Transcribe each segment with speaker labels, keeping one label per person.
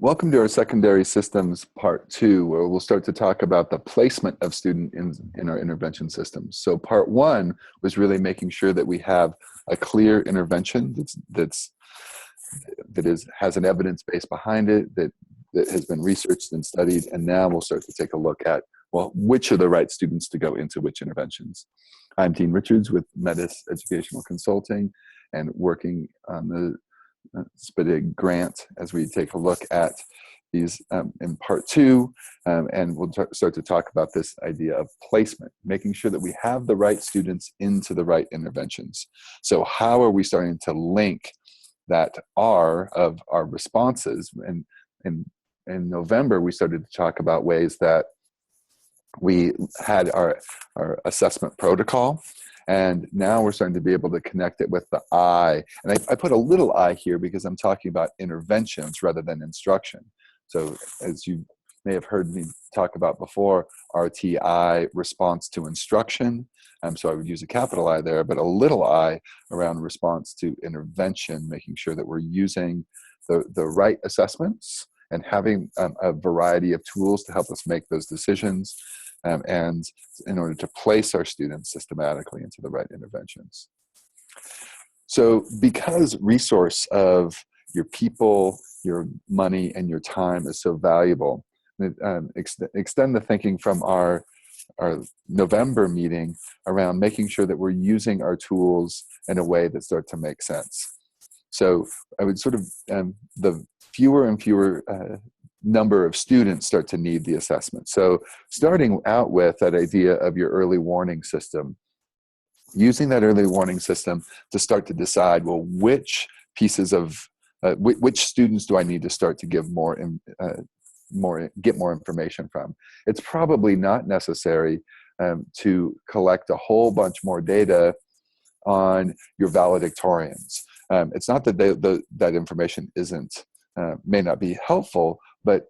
Speaker 1: Welcome to our secondary systems part two, where we'll start to talk about the placement of student in our intervention systems. So part one was really making sure that we have a clear intervention has an evidence base behind it, that has been researched and studied, and now we'll start to take a look at, well, which are the right students to go into which interventions. I'm Dean Richards with Metis Educational Consulting and working on the SPIDIG grant as we take a look at these in part two, and we'll start to talk about this idea of placement, making sure that we have the right students into the right interventions. So how are we starting to link that R of our responses? And in November, we started to talk about ways that we had our assessment protocol. And now we're starting to be able to connect it with the I. And I put a little I here because I'm talking about interventions rather than instruction. So as you may have heard me talk about before, RTI, response to instruction. So I would use a capital I there, but a little I around response to intervention, making sure that we're using the right assessments and having a variety of tools to help us make those decisions. And in order to place our students systematically into the right interventions. So because resource of your people, your money, and your time is so valuable, extend the thinking from our November meeting around making sure that we're using our tools in a way that start to make sense. So I would sort of, the fewer and fewer number of students start to need the assessment. So starting out with that idea of your early warning system, using that early warning system to start to decide, well, which pieces of, which students do I need to start to give get more information from? It's probably not necessary to collect a whole bunch more data on your valedictorians. It's not that that information may not be helpful, but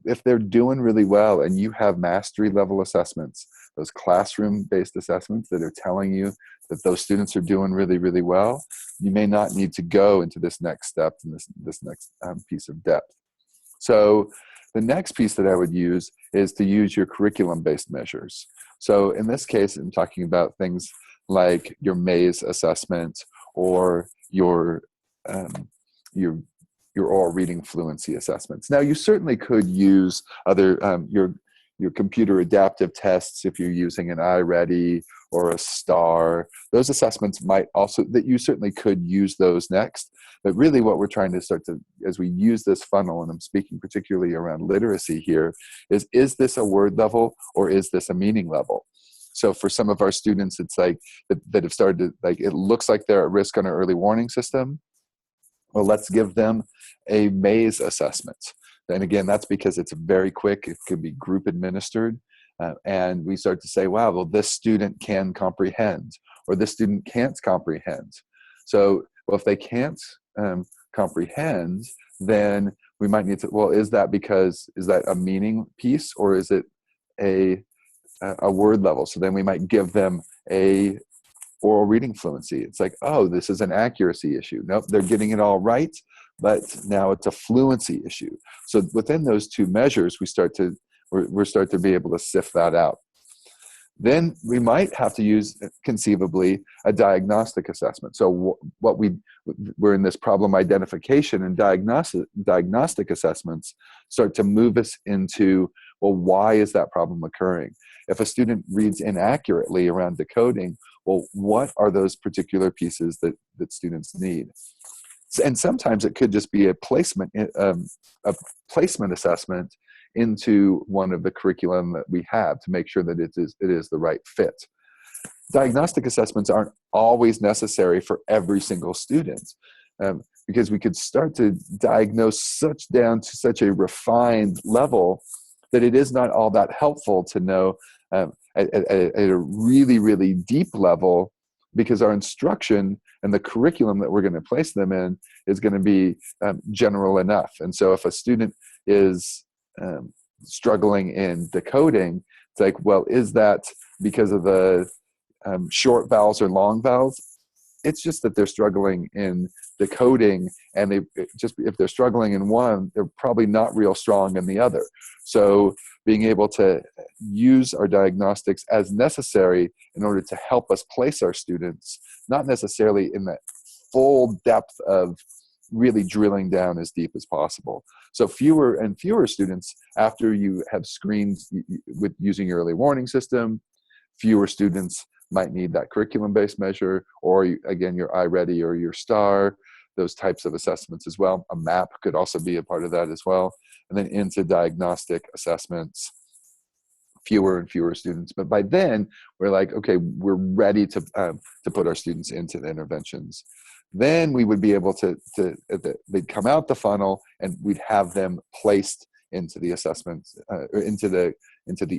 Speaker 1: if they're doing really well and you have mastery level assessments, those classroom-based assessments that are telling you that those students are doing really, really well, you may not need to go into this next step and this next piece of depth. So the next piece that I would use is to use your curriculum-based measures. So in this case, I'm talking about things like your maze assessment or your oral reading fluency assessments. Now, you certainly could use other your computer adaptive tests if you're using an iReady or a STAR. Those assessments might also, that you certainly could use those next. But really what we're trying to start to, as we use this funnel, and I'm speaking particularly around literacy here, is this a word level or is this a meaning level? So for some of our students, it's like that have started to, like, it looks like they're at risk on our early warning system. Well, let's give them a maze assessment. And again, that's because it's very quick. It could be group administered. And we start to say, wow, well, this student can comprehend, or this student can't comprehend. So, well, if they can't comprehend, then we might need to, well, is that a meaning piece, or is it a word level? So then we might give them a oral reading fluency. It's like, oh, this is an accuracy issue. Nope, they're getting it all right, but now it's a fluency issue. So within those two measures, we start to be able to sift that out. Then we might have to use, conceivably, a diagnostic assessment. So we're in this problem identification, and diagnostic assessments start to move us into, well, why is that problem occurring? If a student reads inaccurately around decoding, well, what are those particular pieces that students need? And sometimes it could just be a placement assessment into one of the curriculum that we have to make sure that it is the right fit. Diagnostic assessments aren't always necessary for every single student, because we could start to diagnose down to such a refined level that it is not all that helpful to know at a really, really deep level, because our instruction and the curriculum that we're going to place them in is going to be general enough. And so if a student is struggling in decoding, it's like, well, is that because of the short vowels or long vowels? It's just that they're struggling in the coding, and they just, if they're struggling in one, they're probably not real strong in the other. So being able to use our diagnostics as necessary in order to help us place our students, not necessarily in the full depth of really drilling down as deep as possible. So fewer and fewer students, after you have screened with using your early warning system, fewer students might need that curriculum-based measure, or again, your iReady or your STAR, those types of assessments as well. A MAP could also be a part of that as well. And then into diagnostic assessments, fewer and fewer students. But by then, we're like, okay, we're ready to put our students into the interventions. Then we would be able to they'd come out the funnel, and we'd have them placed into the assessments, or into the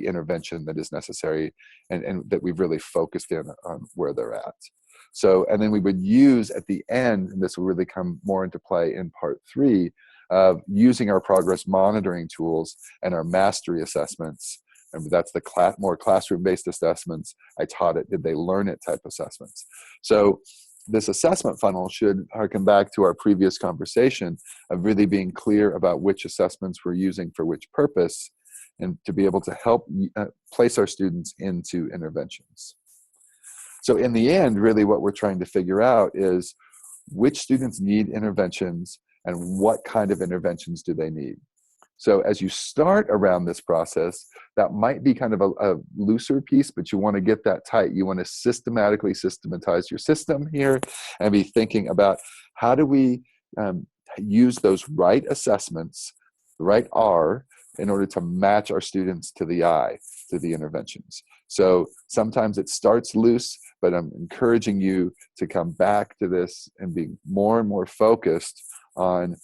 Speaker 1: intervention that is necessary, and that we've really focused in on where they're at. So, and then we would use at the end, and this will really come more into play in part 3, of using our progress monitoring tools and our mastery assessments. And that's the more classroom-based assessments. I taught it, did they learn it type assessments. So this assessment funnel should harken back to our previous conversation of really being clear about which assessments we're using for which purpose, and to be able to help place our students into interventions. So in the end, really what we're trying to figure out is which students need interventions and what kind of interventions do they need. So as you start around this process, that might be kind of a looser piece, but you want to get that tight. You want to systematically systematize your system here and be thinking about how do we use those right assessments, the right R, in order to match our students to the I, to the interventions. So sometimes it starts loose, but I'm encouraging you to come back to this and be more and more focused on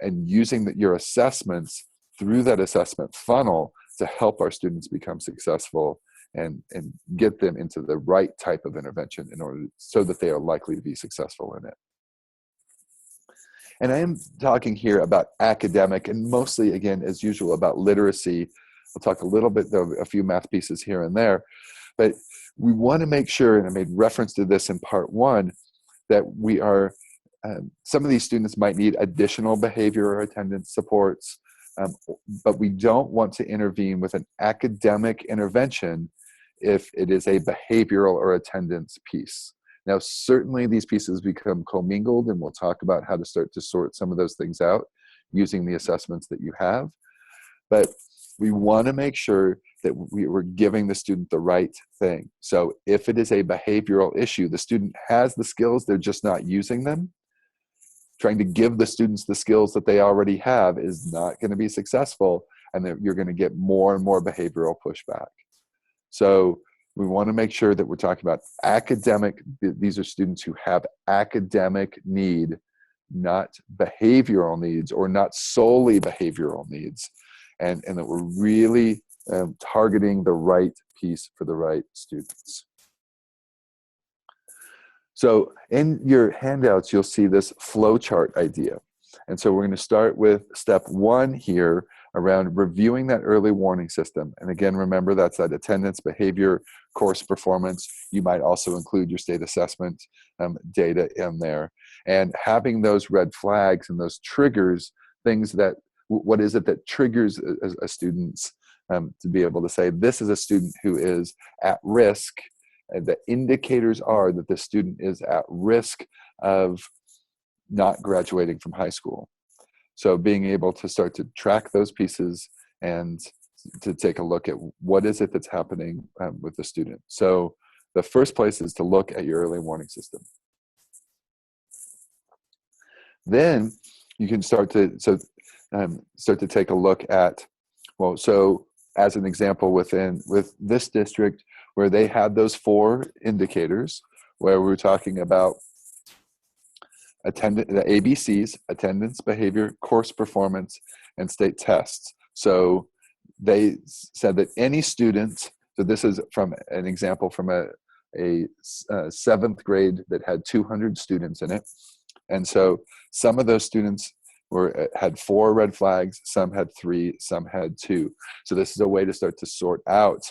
Speaker 1: and using your assessments through that assessment funnel to help our students become successful and get them into the right type of intervention in order so that they are likely to be successful in it. And I am talking here about academic, and mostly, again, as usual, about literacy. We'll talk a little bit, though, a few math pieces here and there. But we want to make sure, and I made reference to this in part 1, that we are, some of these students might need additional behavior or attendance supports, but we don't want to intervene with an academic intervention if it is a behavioral or attendance piece. Now, certainly these pieces become commingled, and we'll talk about how to start to sort some of those things out using the assessments that you have. But we want to make sure that we're giving the student the right thing. So if it is a behavioral issue, the student has the skills, they're just not using them. Trying to give the students the skills that they already have is not going to be successful, and that you're going to get more and more behavioral pushback. So we want to make sure that we're talking about academic, these are students who have academic need, not behavioral needs, or not solely behavioral needs, and that we're really targeting the right piece for the right students. So in your handouts, you'll see this flowchart idea. And so we're going to start with step 1 here around reviewing that early warning system. And again, remember that's that attendance, behavior, course performance. You might also include your state assessment data in there. And having those red flags and those triggers, things that, what is it that triggers a student's to be able to say, this is a student who is at risk. And the indicators are that the student is at risk of not graduating from high school. So being able to start to track those pieces and to take a look at what is it that's happening with the student. So the first place is to look at your early warning system. Then you can start to take a look at, well, so as an example with this district where they had those 4 indicators, where we were talking about the ABCs, attendance, behavior, course performance, and state tests. So they said that any student, so this is from an example from a 7th grade that had 200 students in it. And so some of those students had 4 red flags, some had 3, some had 2. So this is a way to start to sort out.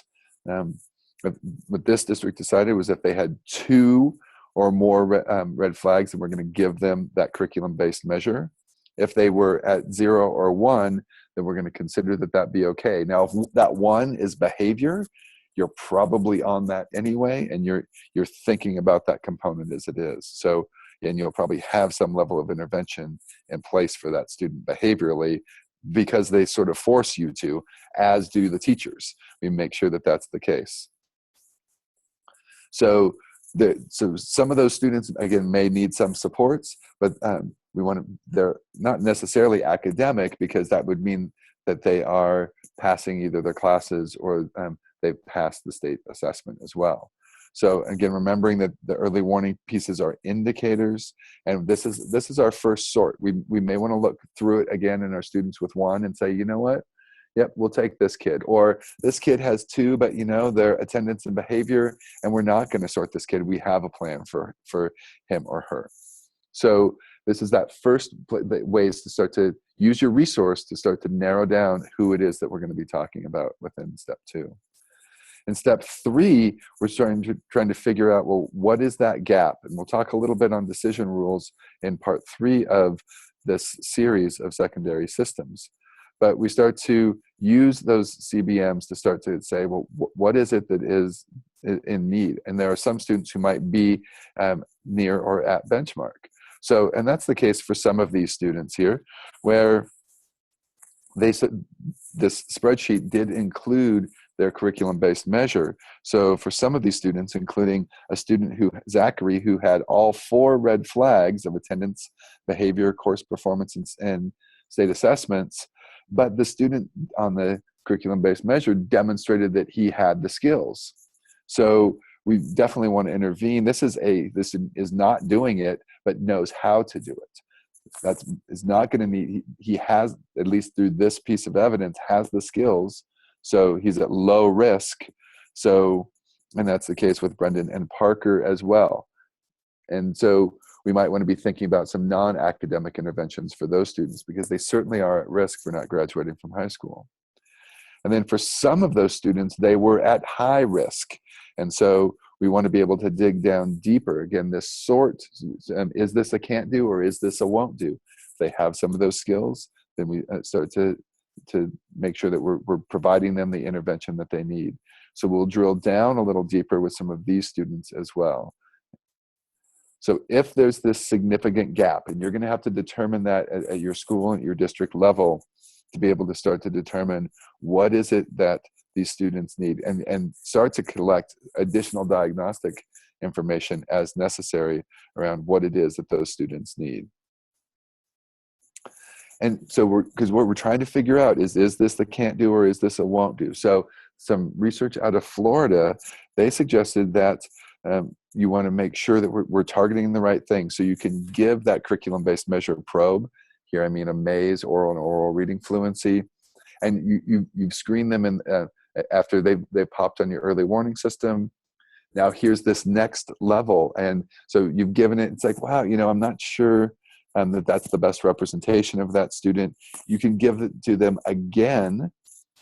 Speaker 1: What this district decided was if they had 2 or more red flags, then we're going to give them that curriculum-based measure. If they were at 0 or 1, then we're going to consider that be okay. Now, if that 1 is behavior, you're probably on that anyway, and you're thinking about that component as it is. So, and you'll probably have some level of intervention in place for that student behaviorally, because they sort of force you to, as do the teachers. We make sure that that's the case. So some of those students, again, may need some supports, but they're not necessarily academic, because that would mean that they are passing either their classes or they've passed the state assessment as well. So again, remembering that the early warning pieces are indicators, and this is our first sort. We may want to look through it again in our students with 1 and say, you know what? Yep, we'll take this kid. Or this kid has 2, but their attendance and behavior, and we're not going to sort this kid. We have a plan for him or her. So this is that first ways to start to use your resource to start to narrow down who it is that we're going to be talking about within step 2. In step 3, we're trying to figure out, well, what is that gap? And we'll talk a little bit on decision rules in part 3 of this series of secondary systems. But we start to use those CBMs to start to say, well, what is it that is in need? And there are some students who might be near or at benchmark. So, and that's the case for some of these students here, where this spreadsheet did include their curriculum-based measure. So for some of these students, including a student Zachary, who had all 4 red flags of attendance, behavior, course performance, and state assessments, but the student on the curriculum-based measure demonstrated that he had the skills. So we definitely want to intervene. This is not doing it, but knows how to do it. That is not going to meet, he has, at least through this piece of evidence, has the skills. So he's at low risk. So, and that's the case with Brendan and Parker as well. And so we might want to be thinking about some non-academic interventions for those students, because they certainly are at risk for not graduating from high school. And then for some of those students, they were at high risk. And so we want to be able to dig down deeper. Again, this sort, is this a can't do or is this a won't do? If they have some of those skills, then we start to make sure that we're providing them the intervention that they need. So we'll drill down a little deeper with some of these students as well. So if there's this significant gap, and you're going to have to determine that at your school and your district level to be able to start to determine what is it that these students need, and start to collect additional diagnostic information as necessary around what it is that those students need. And so because what we're trying to figure out is this the can't do or is this a won't do? So some research out of Florida, they suggested that you want to make sure that we're targeting the right thing. So you can give that curriculum-based measure probe. Here I mean a maze, oral and oral reading fluency. And you've screened them in, after they've popped on your early warning system. Now here's this next level. And so you've given it, it's like, wow, I'm not sure that's the best representation of that student. You can give it to them again,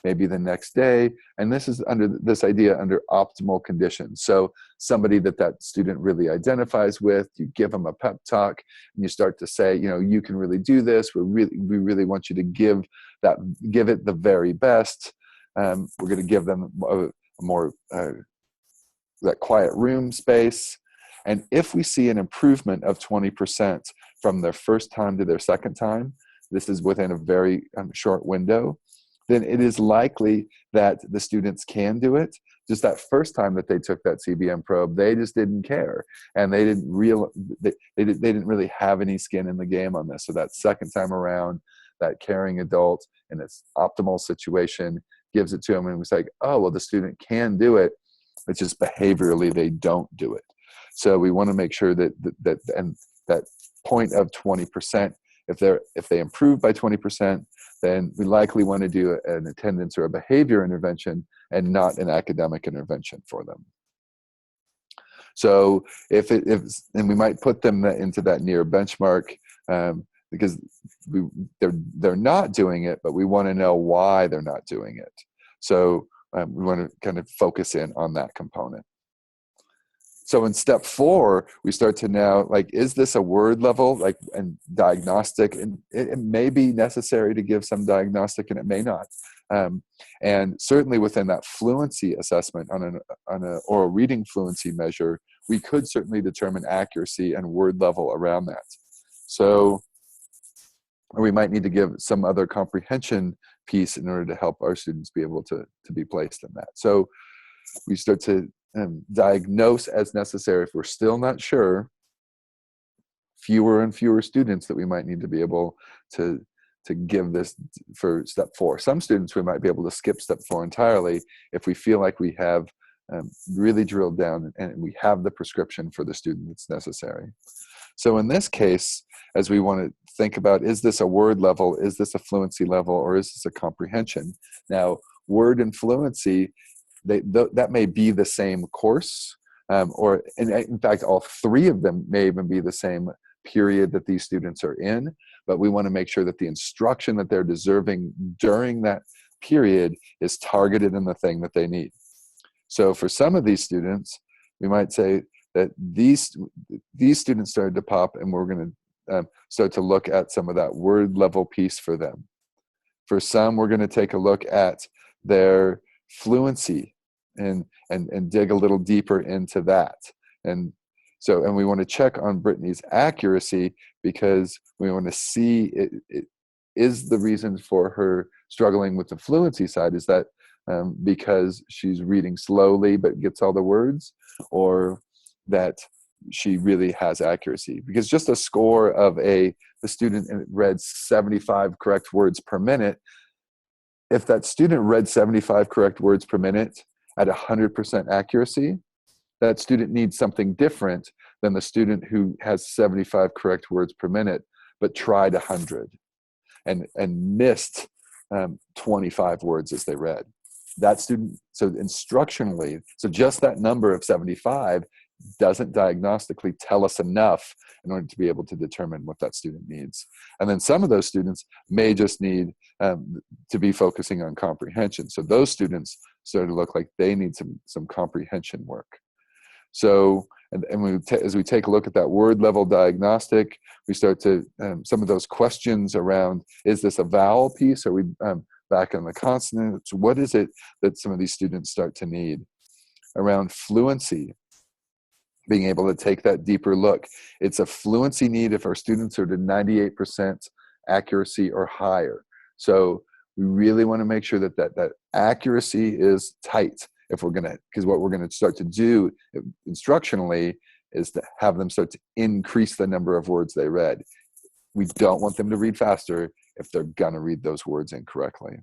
Speaker 1: maybe the next day. And this is under this idea under optimal conditions. So somebody that student really identifies with, you give them a pep talk and you start to say, you can really do this. We really want you to give it the very best. We're going to give them a more that quiet room space. And if we see an improvement of 20% from their first time to their second time, this is within a very short window, then it is likely that the students can do it. Just that first time that they took that CBM probe, they just didn't care. And they didn't really have any skin in the game on this. So that second time around, that caring adult in its optimal situation gives it to them, and it's like, oh, well, the student can do it. It's just behaviorally they don't do it. So we want to make sure that that point of 20%, if they improve by 20%, then we likely want to do an attendance or a behavior intervention and not an academic intervention for them. So and we might put them into that near benchmark because they're not doing it, but we want to know why they're not doing it. So we want to kind of focus in on that component. So in step 4, we start to now, like, is this a word level, like, and diagnostic? And it may be necessary to give some diagnostic, and it may not. And certainly within that fluency assessment on an oral reading fluency measure, we could certainly determine accuracy and word level around that. So we might need to give some other comprehension piece in order to help our students be able to be placed in that. So we start to diagnose as necessary. If we're still not sure, fewer and fewer students that we might need to be able to give this for step 4. Some students we might be able to skip step 4 entirely if we feel like we have really drilled down and we have the prescription for the student that's necessary. So in this case, as we want to think about, is this a word level, is this a fluency level, or is this a comprehension? Now, word and fluency, that may be the same course, or in fact, all 3 of them may even be the same period that these students are in, but we want to make sure that the instruction that they're deserving during that period is targeted in the thing that they need. So for some of these students, we might say that these students started to pop, and we're going to start to look at some of that word level piece for them. For some, we're going to take a look at their fluency and dig a little deeper into that. And we want to check on Brittany's accuracy, because we want to see it is the reason for her struggling with the fluency side, is that because she's reading slowly but gets all the words, or that she really has accuracy. Because just a score of the student read 75 correct words per minute, if that student read 75 correct words per minute at 100% accuracy, that student needs something different than the student who has 75 correct words per minute but tried 100 and missed 25 words as they read. That student, so instructionally, so just that number of 75 doesn't diagnostically tell us enough in order to be able to determine what that student needs. And then some of those students may just need to be focusing on comprehension. So those students start to look like they need some comprehension work. So, as we take a look at that word level diagnostic, we start to, some of those questions around, is this a vowel piece? Are we back on the consonants? What is it that some of these students start to need? Around fluency, being able to take that deeper look. It's a fluency need if our students are to 98% accuracy or higher. So we really want to make sure that accuracy is tight. If we're going to, because what we're going to start to do instructionally is to have them start to increase the number of words they read. We don't want them to read faster if they're going to read those words incorrectly.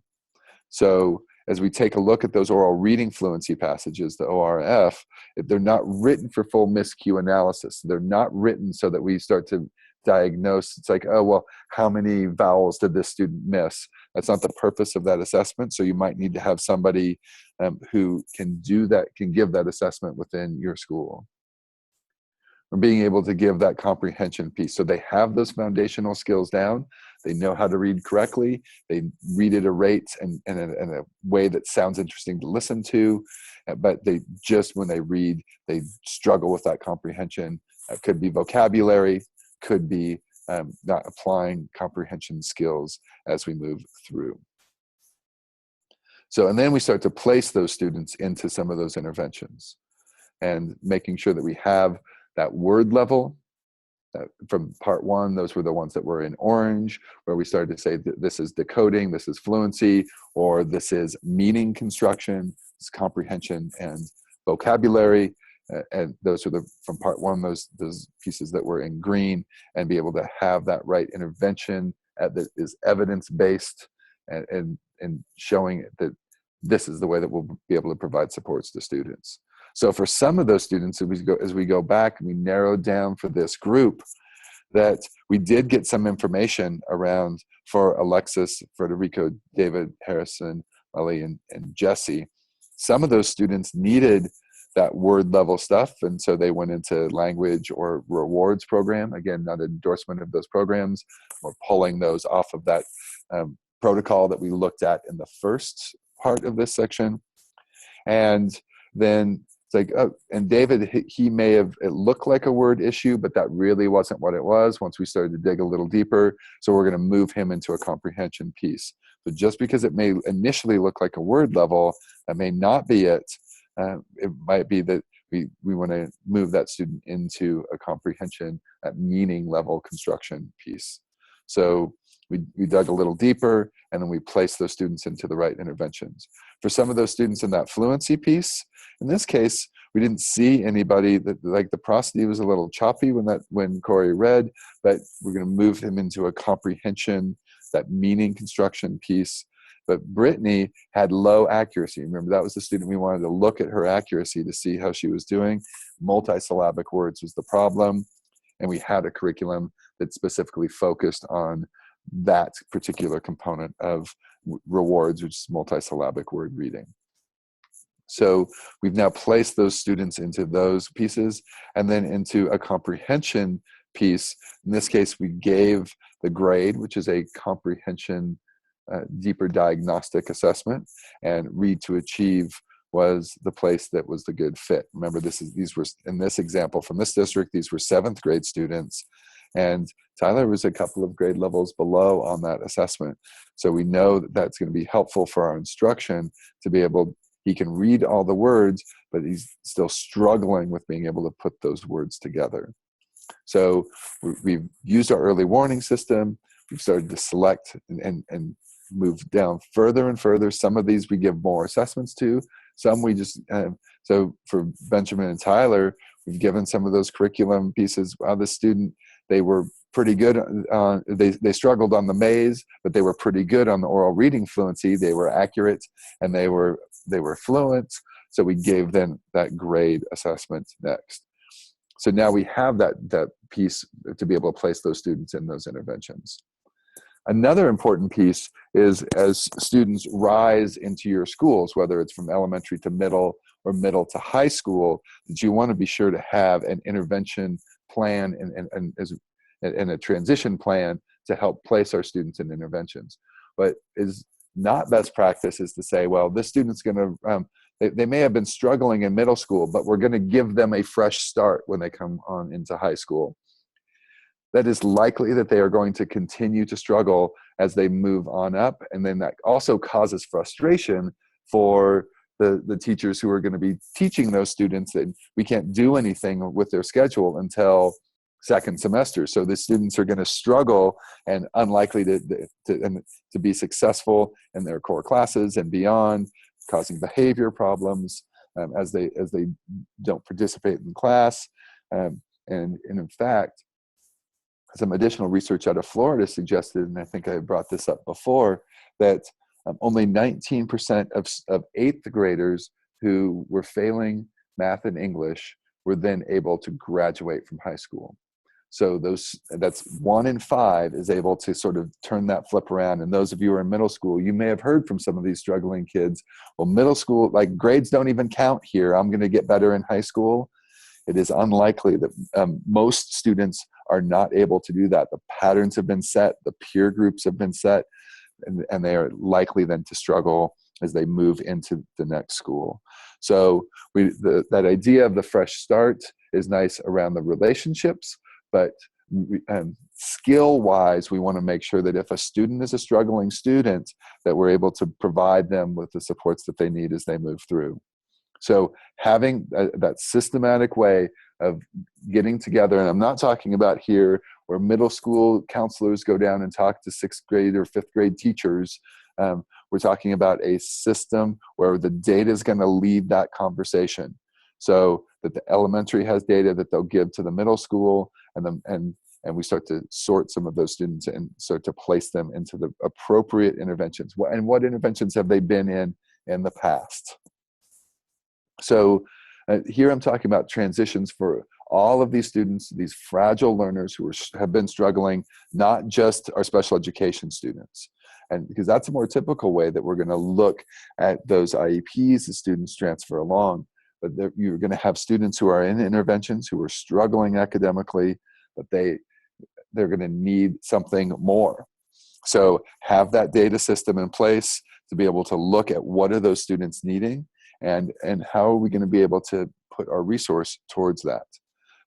Speaker 1: So as we take a look at those oral reading fluency passages, the ORF, they're not written for full miscue analysis. They're not written so that we start to diagnose. It's like, oh, well, how many vowels did this student miss? That's not the purpose of that assessment. So you might need to have somebody who can do that, can give that assessment within your school. Or being able to give that comprehension piece. So they have those foundational skills down. They know how to read correctly. They read at a rate and in a way that sounds interesting to listen to. But they just, when they read, they struggle with that comprehension. It could be vocabulary, could be not applying comprehension skills as we move through. So, and then we start to place those students into some of those interventions and making sure that we have that word level. From part 1, those were the ones that were in orange, where we started to say that this is decoding, this is fluency, or this is meaning construction, this is comprehension and vocabulary. And those are from part 1, those pieces that were in green, and be able to have that right intervention that is evidence-based and showing that this is the way that we'll be able to provide supports to students. So for some of those students, as we go back, and we narrowed down for this group, that we did get some information around for Alexis, Federico, David, Harrison, Ali, and Jesse. Some of those students needed that word level stuff, and so they went into language or rewards program. Again, not an endorsement of those programs. We're pulling those off of that protocol that we looked at in the first part of this section. And then It's like, oh, and David, he may have, it looked like a word issue, but that really wasn't what it was once we started to dig a little deeper. So we're going to move him into a comprehension piece. So just because it may initially look like a word level, that may not be it. It might be that we want to move that student into a comprehension at meaning level construction piece. So we dug a little deeper, and then we placed those students into the right interventions. For some of those students in that fluency piece, in this case, we didn't see anybody that, like, the prosody was a little choppy when Corey read, but we're going to move him into a comprehension, that meaning construction piece. But Brittany had low accuracy. Remember, that was the student we wanted to look at her accuracy to see how she was doing. Multisyllabic words was the problem, and we had a curriculum that specifically focused on that particular component of rewards, which is multisyllabic word reading. So we've now placed those students into those pieces, and then into a comprehension piece. In this case, we gave the grade, which is a comprehension deeper diagnostic assessment, and Read to Achieve was the place that was the good fit. Remember, these were, in this example from this district, these were 7th grade students, and Tyler was a couple of grade levels below on that assessment. So we know that that's going to be helpful for our instruction to be able, he can read all the words, but he's still struggling with being able to put those words together. So we've used our early warning system. We've started to select and move down further and further. Some of these we give more assessments to. Some we just, so for Benjamin and Tyler, we've given some of those curriculum pieces. Wow, this student, they were pretty good. They struggled on the maze, but they were pretty good on the oral reading fluency. They were accurate, and they were fluent. So we gave them that grade assessment next. So now we have that piece to be able to place those students in those interventions. Another important piece is, as students rise into your schools, whether it's from elementary to middle or middle to high school, that you want to be sure to have an intervention plan and a transition plan to help place our students in interventions. But is not best practice is to say, well, this student's going to, they may have been struggling in middle school, but we're going to give them a fresh start when they come on into high school. That is likely that they are going to continue to struggle as they move on up. And then that also causes frustration for the teachers who are going to be teaching those students, that we can't do anything with their schedule until second semester. So the students are going to struggle and unlikely to be successful in their core classes and beyond, causing behavior problems as they don't participate in class. And in fact, some additional research out of Florida suggested, and I think I brought this up before, that only 19% of 8th graders who were failing math and English were then able to graduate from high school. So that's 1 in 5 is able to sort of turn that flip around. And those of you who are in middle school, you may have heard from some of these struggling kids, well, middle school, like, grades don't even count here. I'm going to get better in high school. It is unlikely that most students are not able to do that. The patterns have been set, the peer groups have been set, and they are likely then to struggle as they move into the next school. So that idea of the fresh start is nice around the relationships, but skill-wise, we want to make sure that if a student is a struggling student, that we're able to provide them with the supports that they need as they move through. So having that systematic way of getting together, and I'm not talking about here where middle school counselors go down and talk to 6th grade or 5th grade teachers. We're talking about a system where the data is going to lead that conversation. So that the elementary has data that they'll give to the middle school, and we start to sort some of those students and start to place them into the appropriate interventions. And what interventions have they been in the past? So here I'm talking about transitions for all of these students, these fragile learners who have been struggling, not just our special education students. And because that's a more typical way that we're going to look at those IEPs as students transfer along. But you're going to have students who are in interventions who are struggling academically, but they're going to need something more. So have that data system in place to be able to look at what are those students needing, and how are we going to be able to put our resource towards that.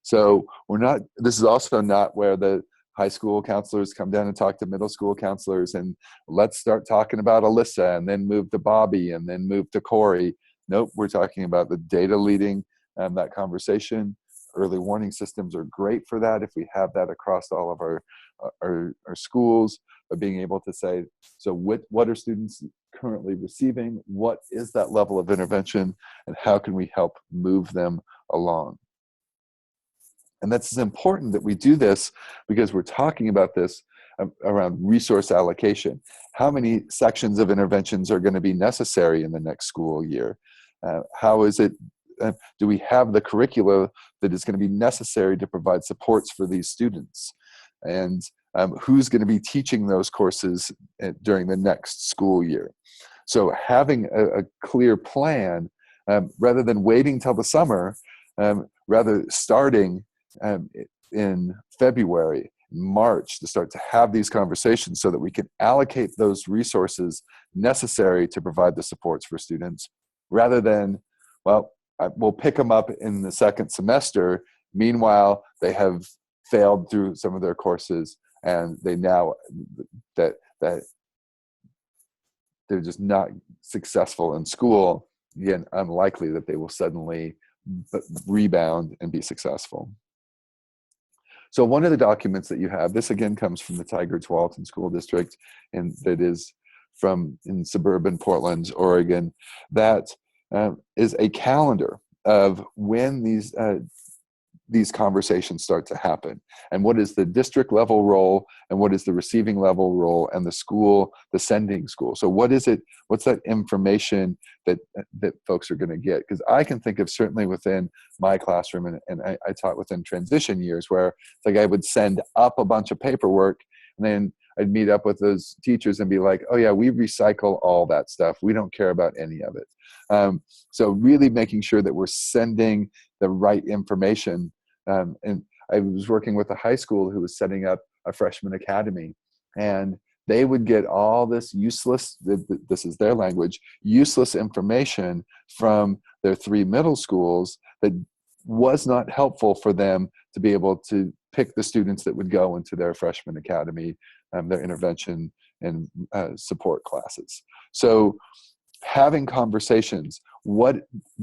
Speaker 1: So this is also not where the high school counselors come down and talk to middle school counselors and let's start talking about Alyssa and then move to Bobby and then move to Corey. Nope, we're talking about the data leading that conversation. Early warning systems are great for that if we have that across all of our schools, but being able to say, so what are students currently receiving? What is that level of intervention? And how can we help move them along? And that's important that we do this because we're talking about this around resource allocation. How many sections of interventions are going to be necessary in the next school year? How is it, do we have the curricula that is going to be necessary to provide supports for these students? And who's going to be teaching those courses during the next school year? So having a clear plan, rather than waiting till the summer, rather starting in February, March, to start to have these conversations so that we can allocate those resources necessary to provide the supports for students, rather than, well, we'll pick them up in the second semester. Meanwhile, they have failed through some of their courses and they now, that they're just not successful in school. Again, unlikely that they will suddenly rebound and be successful. So one of the documents that you have, this again comes from the Tigard-Tualatin School District, and that is in suburban Portland, Oregon, that is a calendar of when these conversations start to happen, and what is the district level role, and what is the receiving level role, and the school, the sending school. So what's that information that folks are going to get? Because I can think of certainly within my classroom, and I taught within transition years, where it's like I would send up a bunch of paperwork, and then I'd meet up with those teachers and be like, oh yeah, we recycle all that stuff. We don't care about any of it. So really making sure that we're sending the right information. And I was working with a high school who was setting up a freshman academy, and they would get all this useless, this is their language, useless information from their 3 middle schools that was not helpful for them to be able to pick the students that would go into their freshman academy, their intervention and support classes. So having conversations, what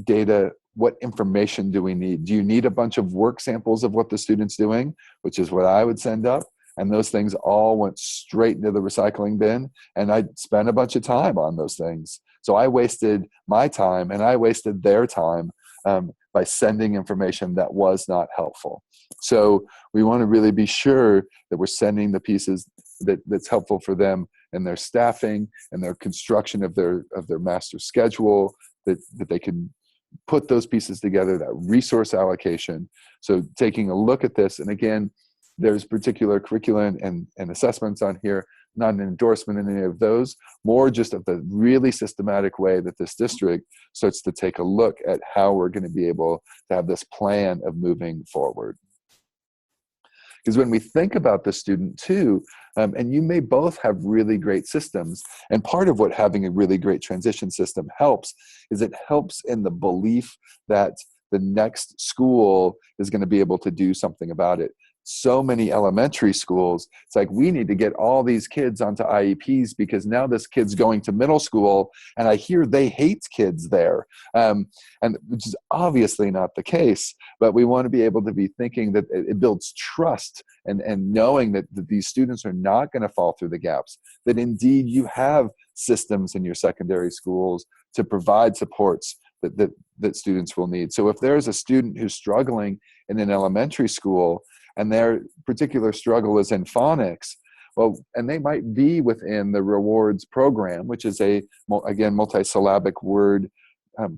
Speaker 1: data, what information do we need? Do you need a bunch of work samples of what the student's doing, which is what I would send up? And those things all went straight into the recycling bin, and I spent a bunch of time on those things. So I wasted my time and I wasted their time by sending information that was not helpful. So we want to really be sure that we're sending the pieces that's helpful for them and their staffing and their construction of their master schedule, that they can put those pieces together, that resource allocation. So taking a look at this, and again, there's particular curriculum and assessments on here, not an endorsement in any of those, more just of the really systematic way that this district starts to take a look at how we're going to be able to have this plan of moving forward. Because when we think about the student too, and you may both have really great systems, and part of what having a really great transition system helps is it helps in the belief that the next school is going to be able to do something about it. So many elementary schools, it's like, we need to get all these kids onto IEPs because now this kid's going to middle school and I hear they hate kids there, and which is obviously not the case. But we want to be able to be thinking that it builds trust and knowing that these students are not going to fall through the gaps, that indeed you have systems in your secondary schools to provide supports that students will need. So if there's a student who's struggling in an elementary school and their particular struggle is in phonics, well, and they might be within the rewards program, which is again, multisyllabic word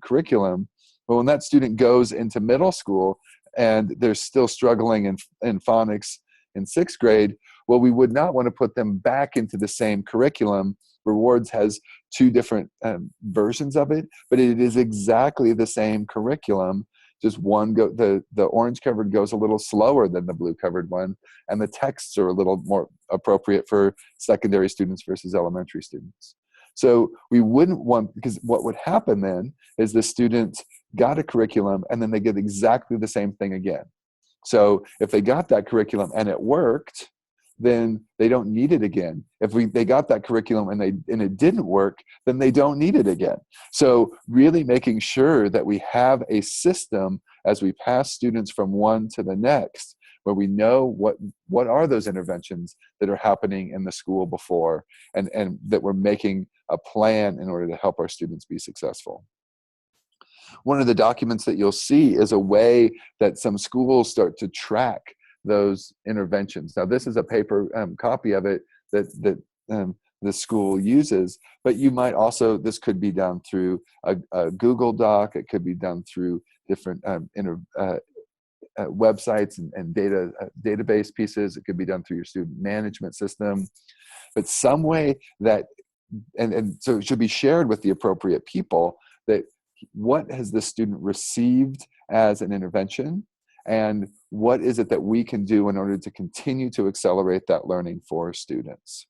Speaker 1: curriculum. But when that student goes into middle school and they're still struggling in phonics in 6th grade, well, we would not want to put them back into the same curriculum. Rewards has 2 different versions of it, but it is exactly the same curriculum. Just the orange covered goes a little slower than the blue covered one, and the texts are a little more appropriate for secondary students versus elementary students. So we wouldn't want, because what would happen then is the students got a curriculum and then they get exactly the same thing again. So if they got that curriculum and it worked, then they don't need it again. If they got that curriculum and it didn't work, then they don't need it again. So really making sure that we have a system as we pass students from one to the next, where we know what are those interventions that are happening in the school before, and that we're making a plan in order to help our students be successful. One of the documents that you'll see is a way that some schools start to track those interventions. Now, this is a paper copy of it that the school uses, but you might also, this could be done through a Google Doc, it could be done through different websites and database pieces, it could be done through your student management system, but some way that, and so it should be shared with the appropriate people, that what has the student received as an intervention, and what is it that we can do in order to continue to accelerate that learning for students.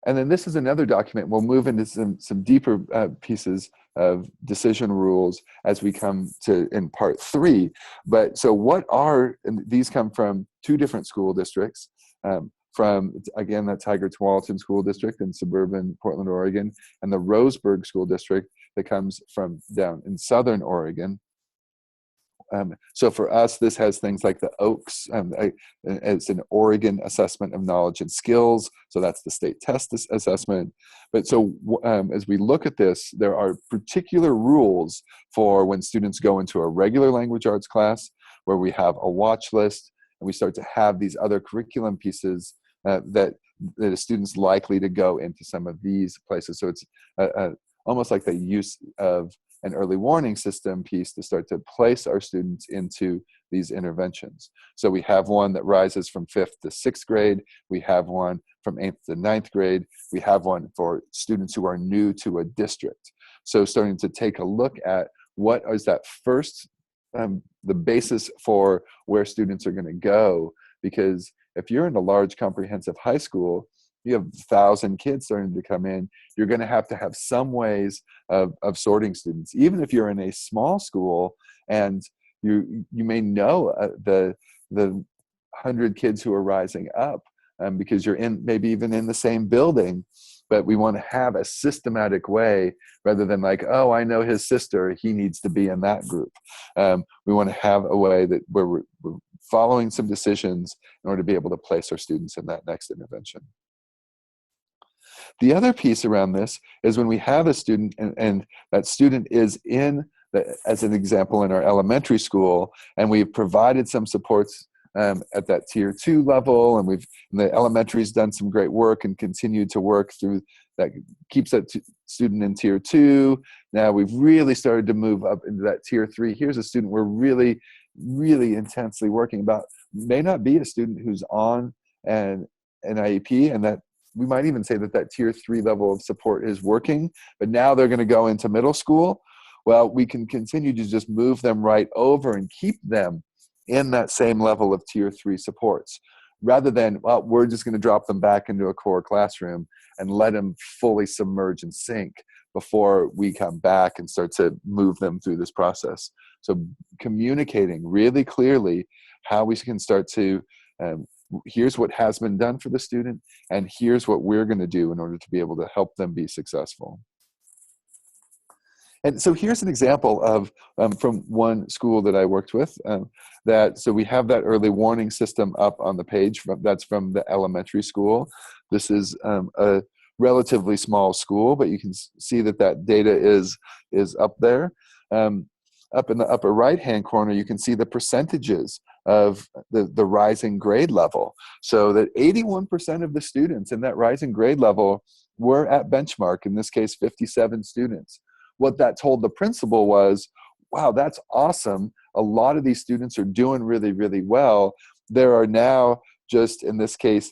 Speaker 1: And then this is another document. We'll move into some deeper pieces of decision rules as we come to in part 3. But so what are, and these come from 2 different school districts, from, again, the Tigard-Tualatin School District in suburban Portland, Oregon, and the Roseburg School District that comes from down in southern Oregon. So for us, this has things like the OAKS. It's an Oregon Assessment of Knowledge and Skills. So that's the state test assessment. But so as we look at this, there are particular rules for when students go into a regular language arts class, where we have a watch list, and we start to have these other curriculum pieces that a student's likely to go into some of these places. So it's almost like the use of an early warning system piece to start to place our students into these interventions. So we have one that rises from 5th to 6th grade. We have one from 8th to 9th grade. We have one for students who are new to a district. So starting to take a look at what is that first, the basis for where students are going to go. Because if you're in a large comprehensive high school, you have 1,000 kids starting to come in, you're going to have some ways of sorting students. Even if you're in a small school and you may know the 100 kids who are rising up, because you're in, maybe even in the same building, but we want to have a systematic way rather than like, oh, I know his sister, he needs to be in that group. We want to have a way that where we're following some decisions in order to be able to place our students in that next intervention. The other piece around this is when we have a student and that student is in, as an example, in our elementary school, and we've provided some supports at that tier 2 level, and the elementary's done some great work and continued to work through that, keeps that student in tier 2. Now we've really started to move up into that tier 3. Here's a student we're really, really intensely working about. May not be a student who's on an IEP, and that we might even say that tier 3 level of support is working, but now they're going to go into middle school. Well, we can continue to just move them right over and keep them in that same level of tier 3 supports, rather than, well, we're just going to drop them back into a core classroom and let them fully submerge and sink before we come back and start to move them through this process. So communicating really clearly how we can start to, here's what has been done for the student, and here's what we're going to do in order to be able to help them be successful. And so here's an example of from one school that I worked with, so we have that early warning system up on the page. That's from the elementary school. This is a relatively small school, but you can see that data is up there. Up in the upper right-hand corner, you can see the percentages of the rising grade level. So that 81% of the students in that rising grade level were at benchmark, in this case, 57 students. What that told the principal was, wow, that's awesome. A lot of these students are doing really, really well. There are now just, in this case,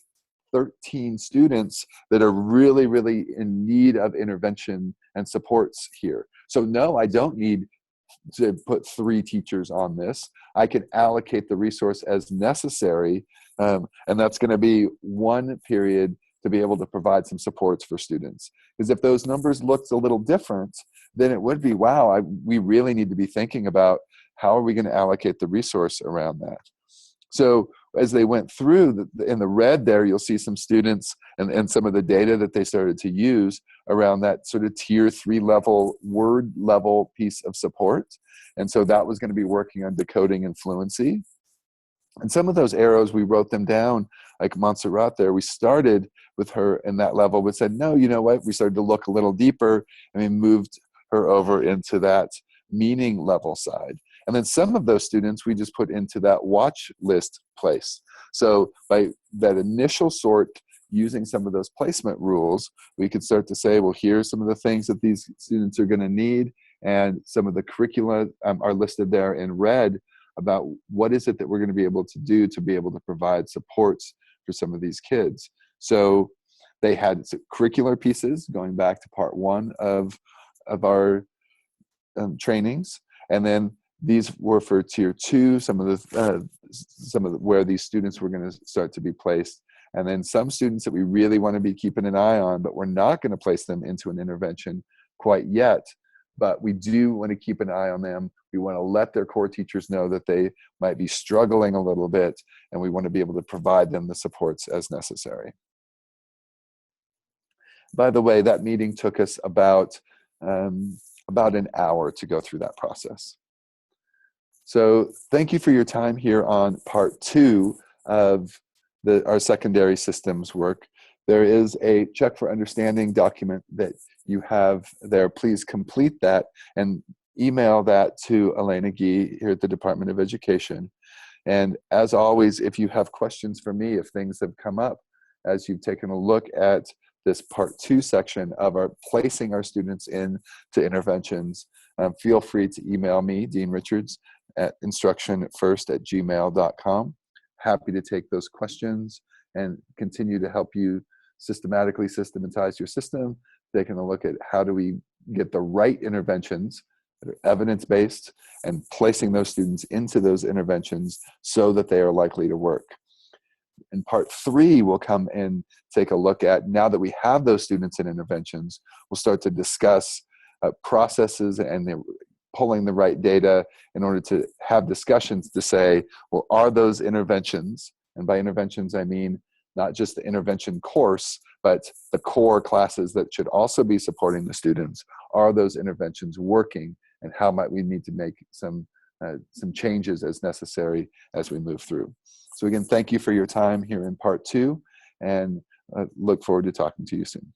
Speaker 1: 13 students that are really, really in need of intervention and supports here. So no, I don't need to put 3 teachers on this. I can allocate the resource as necessary, and that's going to be 1 period to be able to provide some supports for students. Because if those numbers looked a little different, then it would be, wow, we really need to be thinking about how are we going to allocate the resource around that. So as they went through, in the red there, you'll see some students and some of the data that they started to use around that sort of tier 3 level, word level piece of support. And so that was going to be working on decoding and fluency. And some of those arrows, we wrote them down, like Montserrat there, we started with her in that level, but said, no, you know what? We started to look a little deeper, and we moved her over into that meaning level side. And then some of those students we just put into that watch list place. So by that initial sort, using some of those placement rules, we could start to say, well, here's some of the things that these students are going to need, and some of the curricula are listed there in red about what is it that we're going to be able to do to be able to provide supports for some of these kids. So they had curricular pieces going back to part 1 of our trainings, and then these were for tier 2, some of the where these students were going to start to be placed, and then some students that we really want to be keeping an eye on, but we're not going to place them into an intervention quite yet, but we do want to keep an eye on them. We want to let their core teachers know that they might be struggling a little bit, and we want to be able to provide them the supports as necessary. By the way, that meeting took us about an hour to go through that process. So thank you for your time here on part 2 of our secondary systems work. There is a check for understanding document that you have there. Please complete that and email that to Elena Gee here at the Department of Education. And as always, if you have questions for me, if things have come up as you've taken a look at this part 2 section of our placing our students into interventions, feel free to email me, Dean Richards, at instructionfirst@gmail.com. Happy to take those questions and continue to help you systematically systematize your system, taking a look at how do we get the right interventions that are evidence-based and placing those students into those interventions so that they are likely to work. In part 3, we'll come and take a look at, now that we have those students in interventions, we'll start to discuss processes and pulling the right data in order to have discussions to say, well, are those interventions, and by interventions I mean not just the intervention course, but the core classes that should also be supporting the students, are those interventions working, and how might we need to make some changes as necessary as we move through. So again, thank you for your time here in part 2, and look forward to talking to you soon.